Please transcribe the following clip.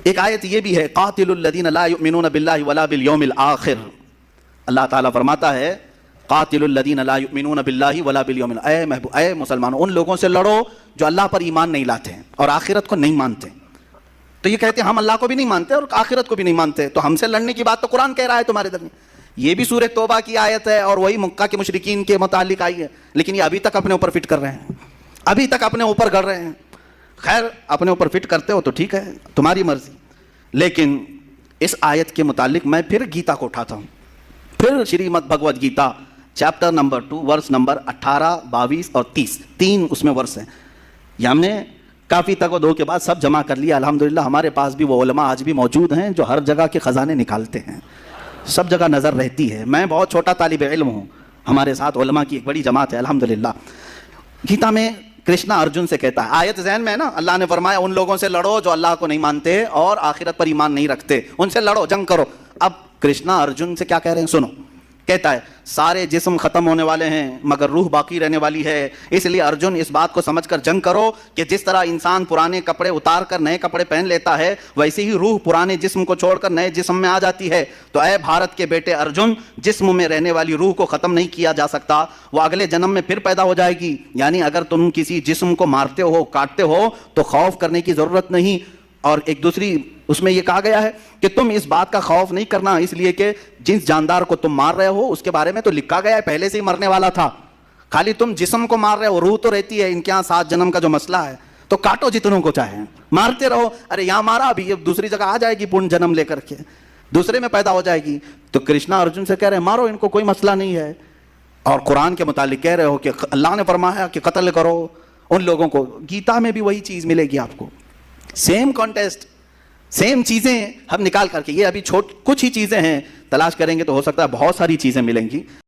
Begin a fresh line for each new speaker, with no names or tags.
ایک آیت یہ بھی ہے قاتل الذین لا یؤمنون باللہ ولا بالیوم الآخر. اللہ تعالیٰ فرماتا ہے قاتل الذین لا یؤمنون باللہ ولا بالیوم الآخر، اے مسلمانوں ان لوگوں سے لڑو جو اللہ پر ایمان نہیں لاتے ہیں اور آخرت کو نہیں مانتے. تو یہ کہتے ہیں ہم اللہ کو بھی نہیں مانتے اور آخرت کو بھی نہیں مانتے، تو ہم سے لڑنے کی بات تو قرآن کہہ رہا ہے تمہارے درمیان. یہ بھی سورہ توبہ کی آیت ہے اور وہی مکہ کے مشرکین کے متعلق آئی ہے، لیکن یہ ابھی تک اپنے اوپر فٹ کر رہے ہیں، ابھی تک اپنے اوپر کر رہے ہیں. خیر اپنے اوپر فٹ کرتے ہو تو ٹھیک ہے، تمہاری مرضی. لیکن اس آیت کے متعلق میں پھر گیتا کو اٹھاتا ہوں، پھر Shrimad Bhagavad Gita chapter number 2 verse number 18، 22 اور 30، 3 اس میں ورس ہیں. یہ ہم نے کافی تک و دو کے بعد سب جمع کر لیا. الحمدللہ ہمارے پاس بھی وہ علماء آج بھی موجود ہیں جو ہر جگہ کے خزانے نکالتے ہیں، سب جگہ نظر رہتی ہے. میں بہت چھوٹا طالب علم ہوں، ہمارے ساتھ علماء کی ایک بڑی جماعت ہے الحمدللہ. گیتا میں کرشنا ارجن سے کہتا ہے، آیت ذہن میں ہے نا، اللہ نے فرمایا ان لوگوں سے لڑو جو اللہ کو نہیں مانتے اور آخرت پر ایمان نہیں رکھتے، ان سے لڑو، جنگ کرو. اب کرشنا ارجن سے کیا کہہ رہے ہیں سنو. کہتا ہے سارے جسم ختم ہونے والے ہیں مگر روح باقی رہنے والی ہے، اس لیے ارجن اس بات کو سمجھ کر جنگ کرو کہ جس طرح انسان پرانے کپڑے اتار کر نئے کپڑے پہن لیتا ہے ویسے ہی روح پرانے جسم کو چھوڑ کر نئے جسم میں آ جاتی ہے. تو اے بھارت کے بیٹے ارجن، جسم میں رہنے والی روح کو ختم نہیں کیا جا سکتا، وہ اگلے جنم میں پھر پیدا ہو جائے گی. یعنی اگر تم کسی جسم کو مارتے ہو کاٹتے ہو تو خوف کرنے کی ضرورت نہیں. اور ایک دوسری اس میں یہ کہا گیا ہے کہ تم اس بات کا خوف نہیں کرنا اس لیے کہ جس جاندار کو تم مار رہے ہو اس کے بارے میں تو لکھا گیا ہے پہلے سے ہی مرنے والا تھا، خالی تم جسم کو مار رہے ہو، روح تو رہتی ہے. ان کے یہاں 7 جنم کا جو مسئلہ ہے تو کاٹو جتنوں کو چاہیں، مارتے رہو. ارے یہاں مارا ابھی یہ دوسری جگہ آ جائے گی پورن جنم لے کر کے، دوسرے میں پیدا ہو جائے گی. تو کرشنا ارجن سے کہہ رہے ہیں مارو ان کو، کوئی مسئلہ نہیں ہے. اور قرآن کے متعلق کہہ رہے ہو کہ اللہ نے فرمایا کہ قتل کرو ان لوگوں کو. گیتا میں بھی وہی چیز ملے گی آپ کو، سیم کانٹیسٹ، سیم چیزیں ہم نکال کر کے. یہ ابھی کچھ ہی چیزیں ہیں، تلاش کریں گے تو ہو سکتا ہے بہت ساری چیزیں ملیں گی.